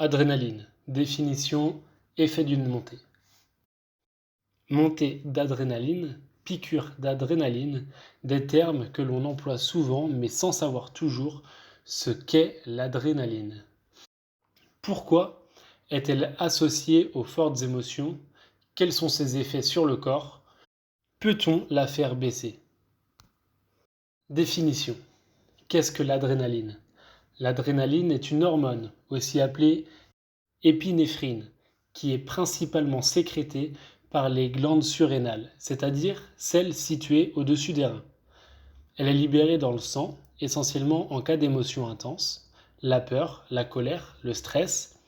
Adrénaline. Définition, effet d'une montée. Montée d'adrénaline, piqûre d'adrénaline, des termes que l'on emploie souvent mais sans savoir toujours ce qu'est l'adrénaline. Pourquoi est-elle associée aux fortes émotions? Quels sont ses effets sur le corps? Peut-on la faire baisser? Définition. Qu'est-ce que l'adrénaline? L'adrénaline est une hormone, aussi appelée épinéphrine, qui est principalement sécrétée par les glandes surrénales, c'est-à-dire celles situées au-dessus des reins. Elle est libérée dans le sang, essentiellement en cas d'émotion intense, la peur, la colère, le stress.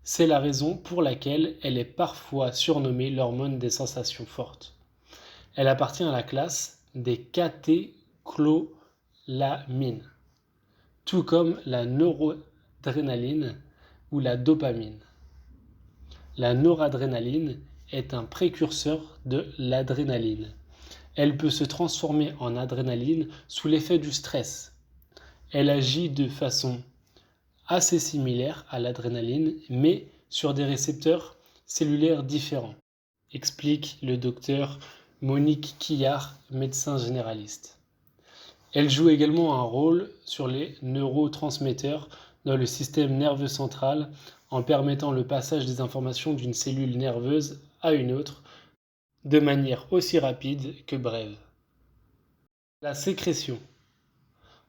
C'est la raison pour laquelle elle est parfois surnommée l'hormone des sensations fortes. Elle appartient à la classe des catécholamines, tout comme la noradrénaline ou la dopamine. La noradrénaline est un précurseur de l'adrénaline. Elle peut se transformer en adrénaline sous l'effet du stress. Elle agit de façon assez similaire à l'adrénaline, mais sur des récepteurs cellulaires différents, explique le docteur Monique Quillard, médecin généraliste. Elle joue également un rôle sur les neurotransmetteurs dans le système nerveux central en permettant le passage des informations d'une cellule nerveuse à une autre de manière aussi rapide que brève. La sécrétion.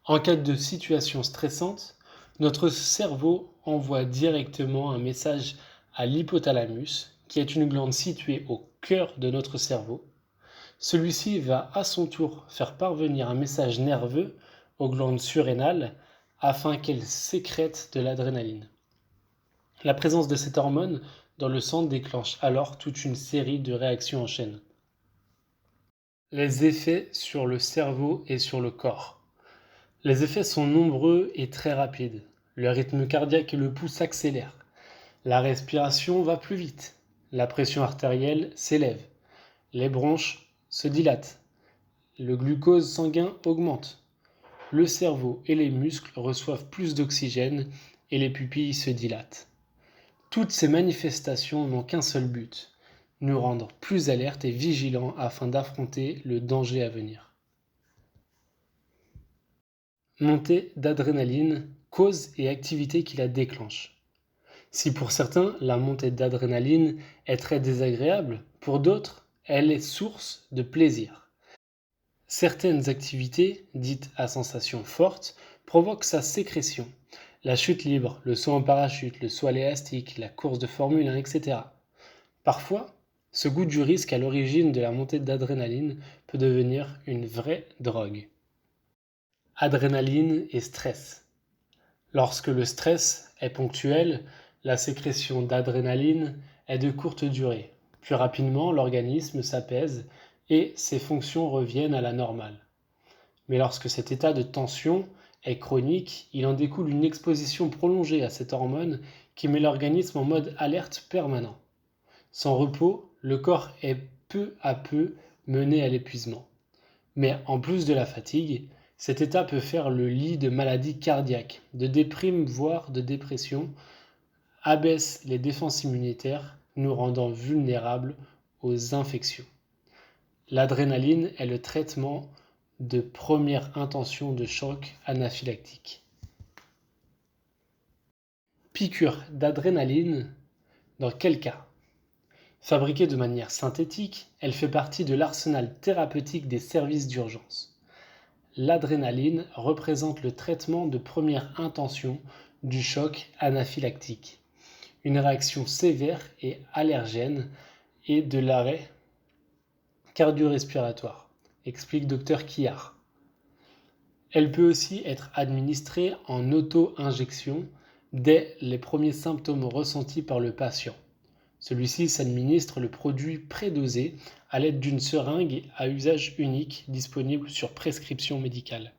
En cas de situation stressante, notre cerveau envoie directement un message à l'hypothalamus, qui est une glande située au cœur de notre cerveau. Celui-ci va à son tour faire parvenir un message nerveux aux glandes surrénales afin qu'elles sécrètent de l'adrénaline. La présence de cette hormone dans le sang déclenche alors toute une série de réactions en chaîne. Les effets sur le cerveau et sur le corps. Les effets sont nombreux et très rapides. Le rythme cardiaque et le pouls s'accélèrent. La respiration va plus vite. La pression artérielle s'élève. Les bronches se dilatent. Le glucose sanguin augmente. Le cerveau et les muscles reçoivent plus d'oxygène et les pupilles se dilatent. Toutes ces manifestations n'ont qu'un seul but, nous rendre plus alertes et vigilants afin d'affronter le danger à venir. Montée d'adrénaline, cause et activité qui la déclenchent. Si pour certains, la montée d'adrénaline est très désagréable, pour d'autres, elle est source de plaisir. Certaines activités, dites à sensation forte, provoquent sa sécrétion. La chute libre, le saut en parachute, le saut à l'élastique, la course de Formule 1, etc. Parfois, ce goût du risque à l'origine de la montée d'adrénaline peut devenir une vraie drogue. Adrénaline et stress. Lorsque le stress est ponctuel, la sécrétion d'adrénaline est de courte durée. Plus rapidement, l'organisme s'apaise et ses fonctions reviennent à la normale. Mais lorsque cet état de tension est chronique, il en découle une exposition prolongée à cette hormone qui met l'organisme en mode alerte permanent. Sans repos, le corps est peu à peu mené à l'épuisement. Mais en plus de la fatigue, cet état peut faire le lit de maladies cardiaques, de déprime voire de dépression, abaisse les défenses immunitaires, nous rendant vulnérables aux infections. L'adrénaline est le traitement de première intention de choc anaphylactique. Piqûre d'adrénaline, dans quel cas? Fabriquée de manière synthétique, elle fait partie de l'arsenal thérapeutique des services d'urgence. L'adrénaline représente le traitement de première intention du choc anaphylactique, une réaction sévère et allergène et de l'arrêt cardio-respiratoire, explique Dr Quillard. Elle peut aussi être administrée en auto-injection dès les premiers symptômes ressentis par le patient. Celui-ci s'administre le produit prédosé à l'aide d'une seringue à usage unique disponible sur prescription médicale.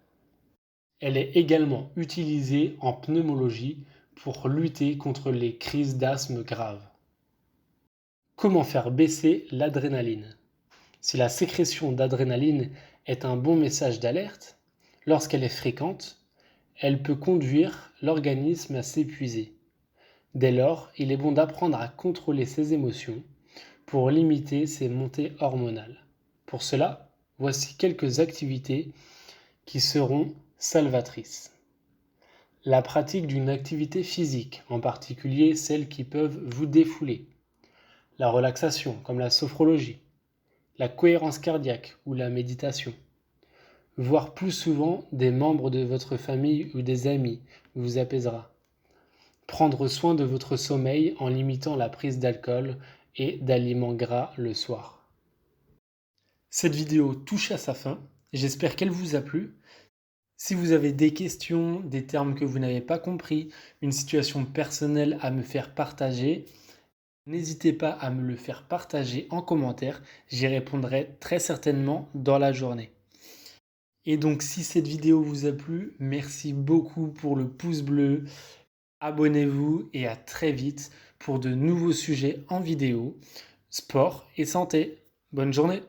Elle est également utilisée en pneumologie pour lutter contre les crises d'asthme graves. Comment faire baisser l'adrénaline? Si la sécrétion d'adrénaline est un bon message d'alerte, lorsqu'elle est fréquente, elle peut conduire l'organisme à s'épuiser. Dès lors, il est bon d'apprendre à contrôler ses émotions pour limiter ces montées hormonales. Pour cela, voici quelques activités qui seront salvatrices. La pratique d'une activité physique, en particulier celles qui peuvent vous défouler. La relaxation, comme la sophrologie. La cohérence cardiaque ou la méditation. Voir plus souvent des membres de votre famille ou des amis vous apaisera. Prendre soin de votre sommeil en limitant la prise d'alcool et d'aliments gras le soir. Cette vidéo touche à sa fin. J'espère qu'elle vous a plu. Si vous avez des questions, des termes que vous n'avez pas compris, une situation personnelle à me faire partager, n'hésitez pas à me le faire partager en commentaire. J'y répondrai très certainement dans la journée. Et donc si cette vidéo vous a plu, merci beaucoup pour le pouce bleu. Abonnez-vous et à très vite pour de nouveaux sujets en vidéo, sport et santé. Bonne journée!